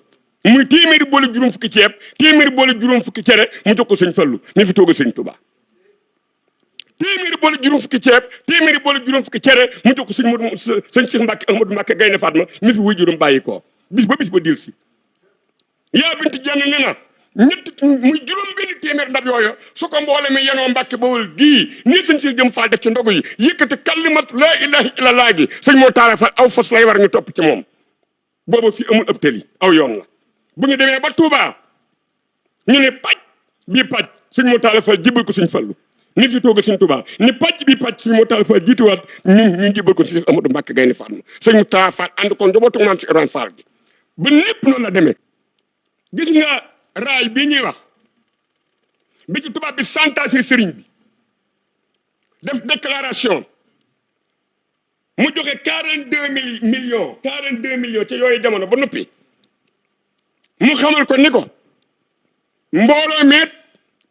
muy téeméeri boole juróom fukki ceeb téeméeri boole juróom fukki cere mu jox ko sëñ Fallu mi fi toog a sëñ Tuubaa téeméeri boole juróom fukki ceeb téeméeri boole juróom fukki cere mu jox ko sëñ Cheikh Mbacke Ahmadou Mbacke Gaynde Fatma mi fi wuy juróom bàyyi koo bis ba dil si yaa binti jenn ne na ñett muy juróom benn téeméer ndab yooyu su ko mboole mi yenoo Mbàkke Bawol gii nii sëñ si jëm faal def ci ndogu yi yëkkati kalimat laa ilaha illallah gi sëñ moo taala fa aw fas lay war ñu topp ci moom booba fii amul ëpp tëli aw yoon la bu ñu demee ba Touba ñu ne pàcc bii pàcc sëñ moo taala fa jibal ko sëñ Fallu ni fi toog sëñ Touba ni pàcc bii pàcc sëñ moo taala fa jiituwaat ñu jibal ko sëñ Amadou Mbàkke Gaynde Fatma sëñ mu taala fa ànd ko njabootu maam si Ibrahima Fall gi ba lépp noonu la demee gis nga raay bii ñuy wax bi ci tubaab bi santaase sëriñ bi def déclaration mu joxe 42 millions ci yooyu jamono ba noppi mu xamal ko ni ko mbooloo meet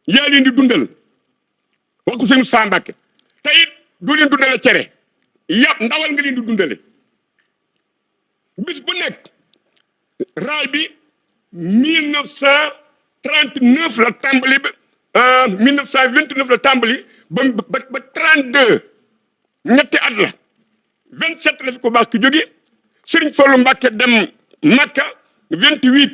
yaa leen di dundal wax ko sëñ Saa Mbàkke te it du leen dundale cere yàpp ndawal nga leen di dundale bis bu nekk raay bi 1939 la tàmbali ba 1929 la tàmbali ba 32 ñetti at la 27 la fi ko baax ki jóge Sëriñ Fallu Mbàkke dem Makka 28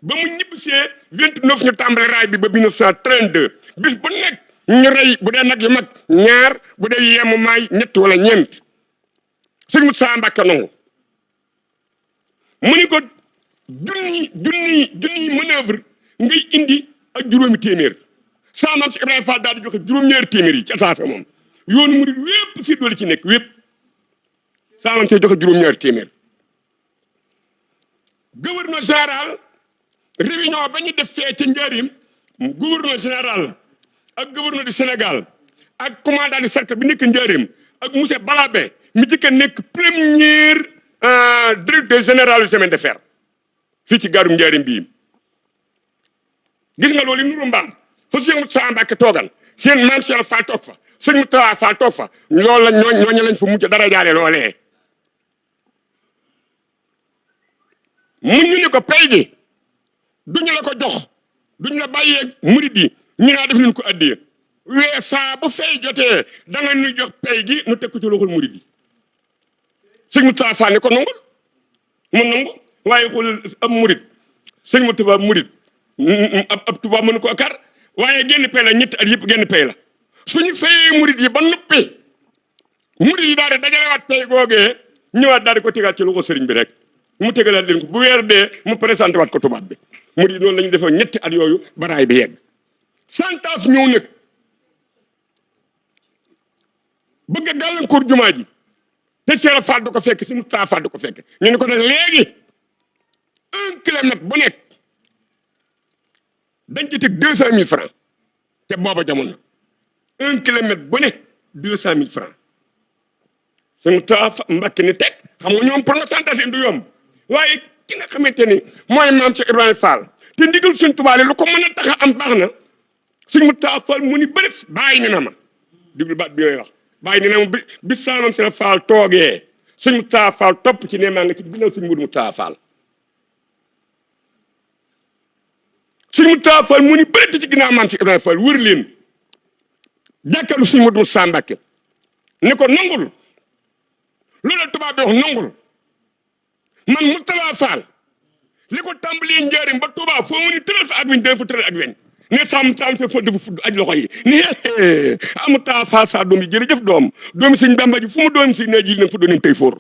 ba mu ñibbisee 29 ñu tàmbali raay bi ba 1932 bis bu nekk ñu rey bu dee nag yu mag ñaar bu dee yemu maay ñett wala ñeent Sëriñ Musaa Mbàkke nangu mu ni ko junni manœuvre ngay indi ak juróomi téeméer saa maam si Ibrahima Fall daal di joxe juróom-ñaari téeméer yi ca saasa moom yoonu murid wépp si doole ci nekk wépp saa maam see joxe juróom-ñaari téeméer gouverneur général réunion ba ñu def fee ca Njaaréem gouverneur général ak gouverneur du Sénégal ak commandant du cercle bi nekk Njaaréem ak monsieur Balabé mi jëkk nekk premier directeur général du chemin de fer fii ci gaarum Njaaréem bii gis nga loolu nuru mbaar fa sëñ Moussa Mbacke toogal seen maam Cheikh Fall toog fa sëñ Moussa Fall toog fa loolu la ñooñu lañ fa mujj dara jaare loolee mun ñu ni ko pay gi duñu la ko jox duñu la bàyyee murid yi ñu naa def nañ ko addiyee wee saa bu fay jotee da nga ñu jox pay gi nu teg ko ci loxol murid yi sëñ Moussa Fall ne ko nangul mu nangu waaye xool ab murid sëñ ma tubaab murid ab tubaab mënu ko kar waaye genn pay la ñetti at yëpp genn pay la suñu fayee murid yi ba noppi murid yi daal di dajalewaat pay googee ñëwaat daal di ko tegaat ci loxo sëriñ bi rek mu tegalaat leen ko bu weer dee mu présenté waat ko tubaab bi murid yi noonu la ñu defee ñetti at yooyu baraay bi yegg santaas ñëw nag bëgg a gàllankoor jumaa ji te Cheikh Fall du ko fekk si Moustapha Fall du ko fekk ñu ne ko nag léegi 1 kilomètre bu nekk dañ ci teg 200 000 francs te booba jamono 1 kilomètre bu ne 200 000 francs su Moustapha Mbacke ni teg xam nga ñoom pourcentage du yomb waaye ki nga xamante ni mooy maam Cheikh Ibrahima Fall te ndigal suñ tubaale lu ko mën a tax a am baax na suñ Moustapha Fall mu ni bëri bàyyi ni na ma diglu baat bi yooyu wax bàyyi ni na ma bi saamam Cheikh Fall toogee suñ Moustapha Fall topp ci ne maa nga ci ginnaaw suñ Moudou Moustapha Fall suñ Moustapha Fall mu ni bëri ci ginnaaw maam Cheikh Ibrahima Fall wër leen jàkkaarlu suñ Moudou Moustapha Mbacke ne ko nangul loolu tubaab bi wax nangul man Moustapha Fall li ko tàmbalee Njaaréem ba Touba foo mu ni tëral fa ak weñ dana fa tëral ak weñ ne sam sa fa dafa fudd aj loxo yi ni Moustapha Fall sa doom yi jërëjëf doom doomi sëñ Bamba ji fu mu doom si ne ji nag fa doonim tey fóor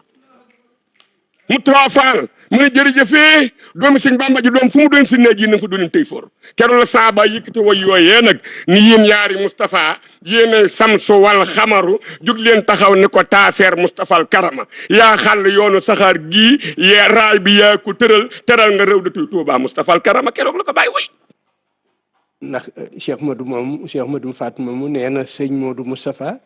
Moustapha Fall mu ne jërëjëfee doomi sëñ Bamba ji doom fu mu doom si ne ji nag fa doonim tey fóor keroog la saaba yëkkati way yooyee nag ni yéen yaari Moustapha yéen samsu wal xamaru jug leen taxaw ni ko taafeer Moustapha al karama yaa xàll yoonu saxaar gii yaa raay bi yaa ko teral nga réew datuy Tuuba Moustapha al karama keroog la ko bàyyi way ndax Cheikh Modou Fatma mu nee na sëñ Modou Moustapha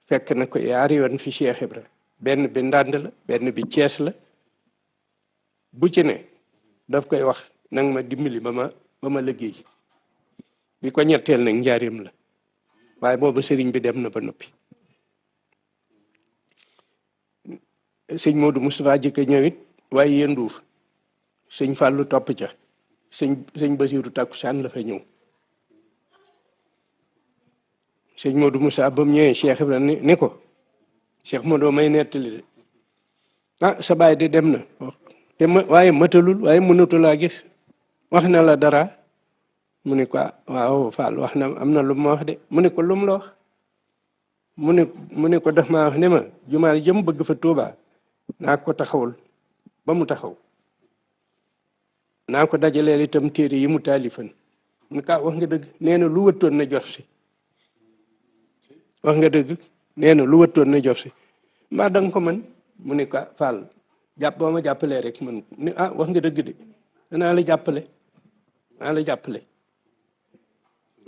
fekk na ko yaari yoon fi Cheikh Ibra benn bi Ndànd la benn bi Cees la bu ci ne daf koy wax nang ma dimbali ba ma liggéey bi ko ñetteel nag Njaaréem la waaye boobu sëriñ bi dem na ba noppi sëñ Modou Moustapha jëkk a ñëwit waaye yenduuf sëñ Fallou topp ca sëñ Basiiru takkusaan la fa ñëw sëñ Modou Moussa ba mu ñëwee Cheikh Ibrahima ni ko Cheikh Modou may nettali de sa baay de dem na te waaye matalul waaye mënatulaa gis wax na la dara mu ne ko waaw Fall wax na am na lu ma wax de mu ne ko lu mu la wax mu ne ko daf maa wax ne ma jumaa jëm bëgg fa Tuubaa naa ko taxawul ba mu taxaw naa ko dajaleel itam téere yi mu taalifan mu ne ko wax nga dëgg nee na lu wëttoon na jot si wax nga dëgg nee na lu wëttoon na jot si mbaa da nga ko mën mu ne ko Fall boo ma jàppalee rek man ni wax nga dëgg de danaa la jàppale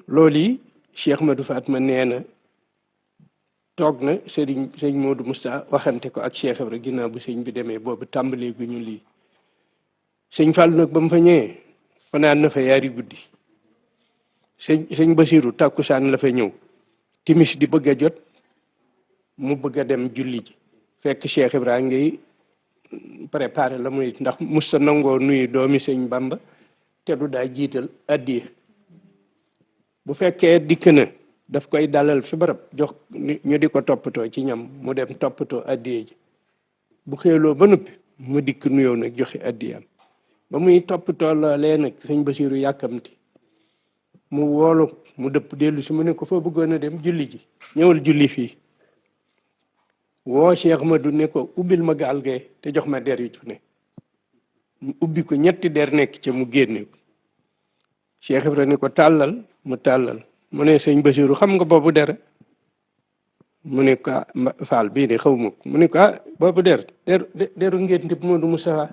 loolu yi Cheikh Madou Fatma nee na toog na sëñ Modou Moustapha waxante ko ak Cheikh Ibra ginnaaw bu sëñ bi demee boobu tàmbalee gu ñu lii sëñ Fall nag ba mu fa ñëwee fanaan na fa yaari guddi sëñ Basiiru tàkkusaan la fa ñëw timis di bëgg a jot mu bëgg a dem julli ji fekk Cheikh Ibra ngay préparé la muy ndax musta nangoo nuyu doomi sëñ Bamba te du daa jiital addiya bu fekkee dikk na daf koy dalal fi barab jox ñu di ko toppatoo ci ñam mu dem toppatoo addiya ji bu xéeloo ba noppi mu dikk nuyoo nag joxe addiyam ba muy toppatoo loolee nag sëñ Basiiru yàkkamti mu woolu mu dëpp dellu si mu ne ko foo bëggoon a dem julli ji ñëwal julli fii woo Cheikh Madou ne ko ubbil ma gaal gee te jox ma der yu ci ne mu ubbi ko ñetti der nekk ca mu génne ko Cheikh Ibra ne ko tàllal mu tàllal mu ne sëñ Basiiru xam nga boobu der mu ne ko Fall bii de xaw ma ko mu ne ko boobu deru ngénte Modou Moustapha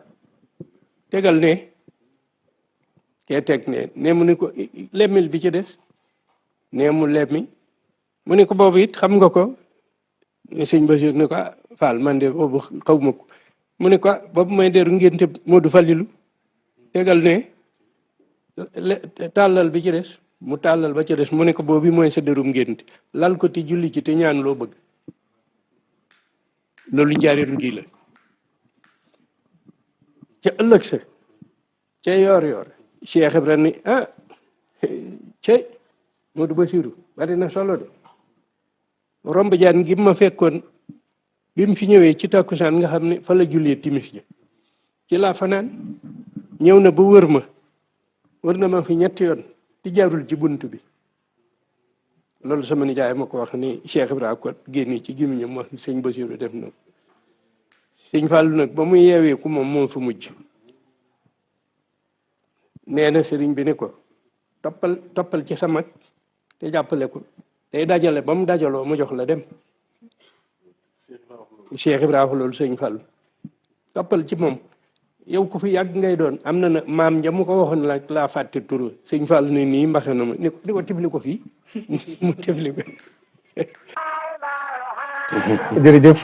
tegal ne kee teg ne mu ne ko lemmil bi ci des ne mu lemmi mu ne ko boobu it xam nga ko sëñ Basiiru ne ko Fall man de boobu xaw ma ko mu ne ko boobu may deru ngénte Modou Fallilu tegal ne tàllal bi ci des mu tàllal ba ci des mu ne ko boobu mooy sa derum ngénte lal ko ti julli ci te ñaan loo bëgg loolu njaareem gi la ca ëllëg sa ca yoor Cheikh Ibra ni cey Modou Basiiru bari na solo de romb jaan gi ma fekkoon bi mu fi ñëwee ci takkusaan nga xam ne fa la jullee timis ja ci laa fanaan ñëw na ba wër na ma fi ñetti yoon di jaarul ci bunt bi loolu sama nijaay ma ko wax ni Cheikh Ibra ko génne ci gémmiñam wax sëñ Basiiru def na sëñ Fallu nag ba muy yeewee ku moom fa mujj nee na sëriñ bi ne ko toppal ci sa mag te jàppale ko day dajale ba mu dajaloo mu jox la dem Cheikh Ibra wax loolu sëñ Fallu toppal ci moom yow ku fi yàgg ngay doon am na nag maam ja mu ko waxoon la laa fàtte turu sëñ Fall ne nii mbaxe na ma ni ko tifli ko fii mu tifli ko jërëjëf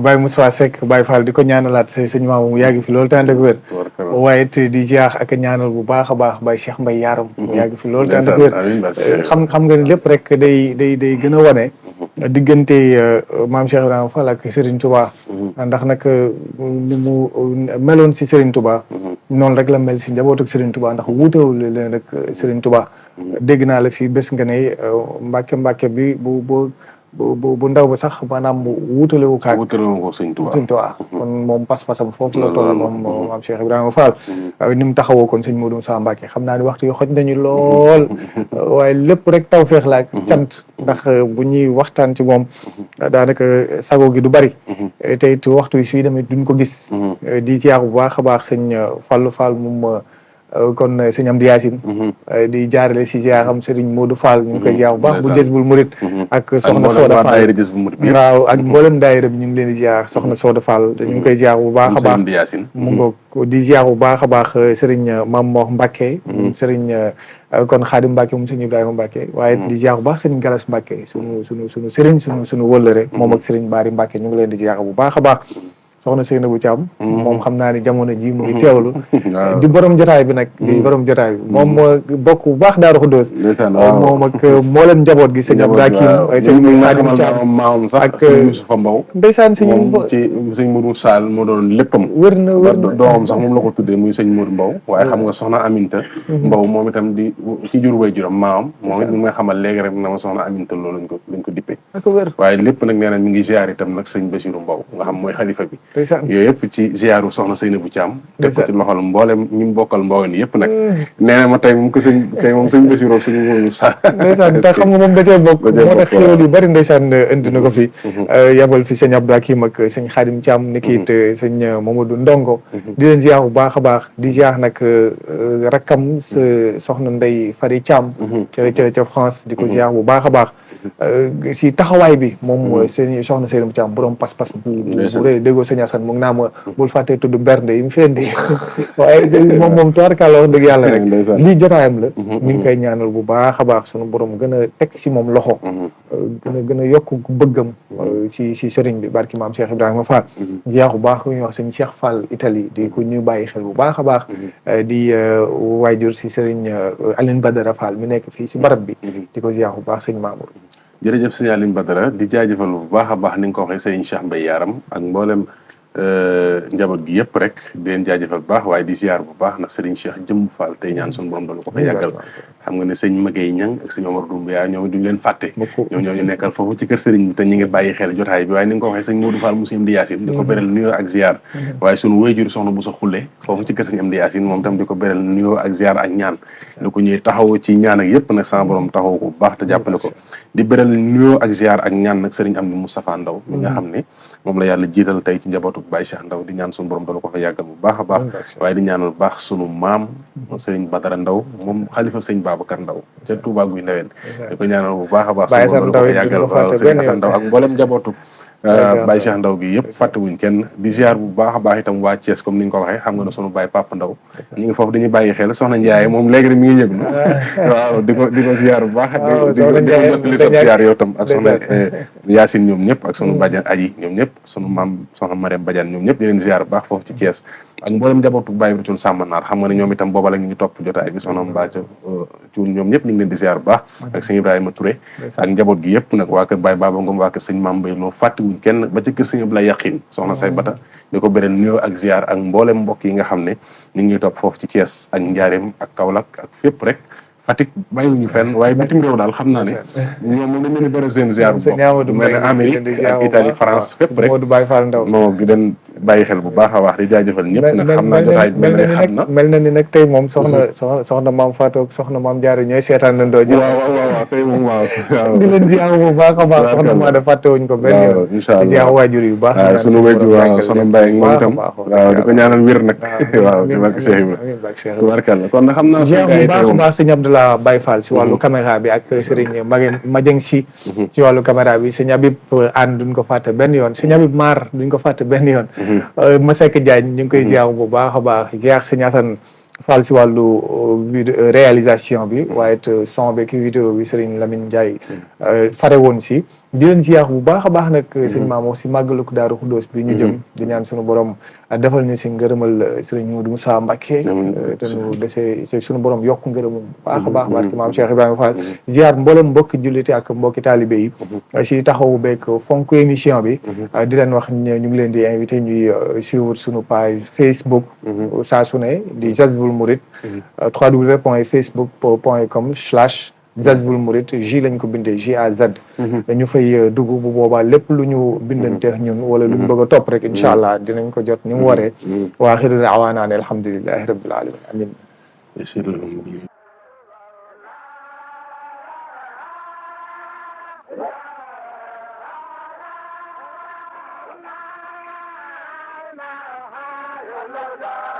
Baye Moustapha Seck Baye Fall di ko ñaanalaat sëñ Maam mu yàgg fi loolu te ànd ak wér waaye it di ziar ak ñaanal bu baax a baax Baye Cheikh Mbaye Yaram mu yàgg fi loolu te ànd ak wér xam nga ni lépp rek day gën a wane diggante maam Cheikh Ibrahima Fall ak Serigne Touba ndax nag ni mu meloon si Serigne Touba noonu rek la mel si njabootu Serigne Touba ndax wuutewul leen rek Serigne Touba dégg naa la fii bés nga ne mbàkke bi bu ndaw ba sax maanaam wuutalewu kaak ko sëñ Touba kon moom pas-pasam foofu la toll moom maam Cheikh Ibrahima Fall ni mu taxawoo kon sëñ Modou Moussa Mbacké xam naa ni waxtu yi xoj nañu lool waaye lépp rek tawfeex la ak cant ndax bu ñuy waxtaan ci moom daanaka sago gi du bari te it waxtu yi suy demee duñ ko gis di ziar bu baax a baax sëñ Fallou Fall moom kon sëñ Amdi Yaasin di jaarale si ziaram Serigne Modou Fall ñu ngi koy ziar bu baax bu Jazbul Murid ak soxna Soda Fall waaw ak mboolem daayira bi ñu ngi leen di ziar soxna Soda Fall ñu ngi koy ziar bu baax a baax mu ngo di ziar bu baax a baax Serigne Mamor Mbacké Serigne kon Khadim Mbacké moom sëñ Ibrahima Mbacké waaye di ziar bu baax Serigne Galas Mbacké sunu Serigne sunu wëllëre moom ak Serigne Bari Mbacké ñu ngi leen di ziar bu baax a baax soxna Seynabou Thiam moom xam naa ni jamono ji mu ngi teewlu di borom jotaay bi nag di borom jotaay bi moom moo bokk bu baax Daaru Xuddoos moom ak moo leen njaboot gi sëñ Abdou Hakim sëñ Xaadim Thiam maamam sax ak sëñ Yusufa Mbow ndeysaan sëñ moom ci sëñ Mourou Sall moo doon léppam wër na doomam sax moom la ko tuddee muy sëñ Mourou Mbow waaye xam nga soxna Aminta Mbow moom itam di ci jur way juram maamam moom it mi ngi may xamal léegi rek na ma soxna Aminta loolu lañ ko dippee waaye lépp nag nee na mi ngi ziar itam nag sëñ Bassirou Mbow nga xam mooy xalifa bi yooyu yëpp ci ziaru soxna Seynabou Thiam teg ko ci loxol mboolem ñi mu bokkal Mbowen yëpp nag nee na ma tey moom ko sëñ Bassirou sëñ Mourou Sall ndeysaan te xam nga moom da cee bokk moo tax xéwal yu bëri ndeysaan indi na ko fi yabal fi sëñ Abdou Hakim ak sëñ Xaadim Thiam ni ki it sëñ Mamadou Ndongo di leen ziar bu baax a baax di ziar nag rakkam soxna Ndey Fari Thiam ca France di ko ziar bu baax a baax si taxawaay bi moom sëñ soxna Seynabou Thiam borom pas-pas bu rëy déggoo sëñ Assane mu ngi naa ma bul fàttee tudd bernde yi mu fendi waaye moom tubaarkàlla wax dëgg yàlla rek lii jotaayam la mi ngi koy ñaanal bu baax a baax sunu borom gën a teg si moom loxo gën a yokk bëggam si sëriñ bi barki maam Cheikh Ibrahima Fall jeex bu baax ku ñuy wax sëñ Cheikh Fall Italie di ko ñuy bàyyi xel bu baax a baax di waajur si sëriñ Aline Badara Fall mi nekk fii si barab bi di ko jeex bu baax sëñ Mamour jërëjëf sëñ Aline Badara di jaajëfal bu baax a baax ni nga ko waxee sëñ Cheikh Mbaye Yaram ak mboolem njaboot gi yëpp rek di leen jaajëfal bu baax waaye di ziar bu baax ndax Serigne Cheikh Jëmm Fall tey ñaan suñu borom doon ko fa yàggal xam nga ne sëñ Magey Ñang ak sëñ Omar Doumbia ñoom duñu leen fàtte ñoom ñoo ñu nekkal foofu ci kër Serigne bi te ñu ngi bàyyi xel jotaay bi waaye ni nga ko waxee sëñ Modou Fall mu sëñ Amdi Yaasin di ko beral nuyoo ak ziar waaye suñu wéyjur soxna bu sa xulle foofu ci kër sëñ Amdi Yaasin moom tam di ko beral nuyoo ak ziar ak ñaan di ko ñuy taxaw ci ñaan ak yëpp nag sama borom taxaw ko bu baax te jàppale ko di beral nuyoo ak ziar ak ñaan nag Serigne Amdi Moustapha Ndaw mi nga xam ne moom la yàlla jiital tey ci njabootu Baye Cheikh Ndaw di ñaan suñu borom dana ko fa yàggal bu baax a baax waaye di ñaanal bu baax sunu maam Serigne Badara Ndaw moom xalifa sëñ Babacar Ndaw ca Touba Guy Ndaween di ko ñaanal bu baax a baax sunu borom dana ko fa yàggal waaw Serigne Assane Ndaw ak mboolem njabootu Baye Cheikh Ndaw gi yëpp fàttewuñ kenn di ziar bu baax a baax itam waa Thiès comme ni nga ko waxee xam nga ne sunu Baye Papa Ndaw ñu ngi foofu dañuy bàyyi xel soxna Ndiaye moom léegi rek mi ngi yëglu waaw di ko ziar bu baax di ko jottali sa ziar yow tam ak soxna Yacine ñoom ñëpp ak sunu bàjjan aji ñoom ñëpp sunu maam soxna Mariam Badiane ñoom ñëpp di leen ziar bu baax foofu ci Thiès ak mboolem njabootu Baye Ritoun Sàmmanaar xam nga ne ñoom itam booba la ñu ngi topp jotaay bi soxna Mbacke Cuun ñoom ñëpp ñu ngi leen di ziar bu baax ak sëñ Ibrahima Touré ak njaboot gi yëpp nag waa kër Baye Baba Ngom waa kër sëñ Mame Mbaye Lo fàttewuñ kenn ba ci kër sëñ Abdoulaye Yaqin soxna say bata di ko beneen nuyoo ak ziar ak mboolem mbokk yi nga xam ne ñu ngi topp foofu ci Thiès ak Njaareem ak Kaolack ak fépp rek Fatick bàyyiwuñu fenn waaye bitim réew daal xam naa ne ñoom moom dañ leen di bëri seen ziar bu bopp mel ne Amérique ak Italie France fépp rek moo gi den bàyyi xel bu baax a wax di jaajëfal ñëpp nag xam naa jotaay mel na xam na mel na ni nag tey moom soxna maam Fatou ak soxna maam Diarra ñooy seetaan na ndoo ji waaw tey moom waaw di leen ziar bu baax a baax soxna maa da fàttewuñ ko benn yoon incha di ziar waajur yu baax waaw sunu waajur waaw soxna Mbaye moom itam waaw di ko ñaanal wér nag waaw ci barke Cheikh Ibrahima tubarkalla kon nag xam naa ziar bu baax a baax sëñ Abdoulaye Baye Fall ci wàllu caméra bi ak Serigne Madieng si ci wàllu caméra bi sëñ Habib Anne duñ ko fàtte benn yoon sëñ Habib Mar duñ ko fàtte benn yoon Masek Diagne ñu ngi koy ziar bu baax a baax ziar sëñ Assane Fall si wàllu réalisation bi waaye it son bi ki vidéo bi Serigne Lamine Ndiaye fare woon si di leen ziar bu baax a baax nag sëñ Mamour si màggalu Daaru Xuddoos bi ñu jëm di ñaan suñu borom defal ñu si ngërëmal Serigne Modou Moussa Mbacké te ñu desee suñu borom yokk ngërëmam baax a baax barke maam Cheikh Ibrahima Fall ziar mboolem mbokki julliti ak mbokki taalibe yi si taxawu beeg fonk émission bi di leen wax ñu ngi leen di invité ñuy suivre suñu page Facebook saa su ne di Jazboul Mouride www.facebook.com/Jazboul Mouride J lañ ko bindee JAZ ñu fay dugg bu boobaa lépp lu ñu bindanteex ñun wala lu ñu bëgg a topp rek incha allah dinañ ko jot ni mu waree waa xiru da'waanaa alhamdulillahi rabbil alamin amin la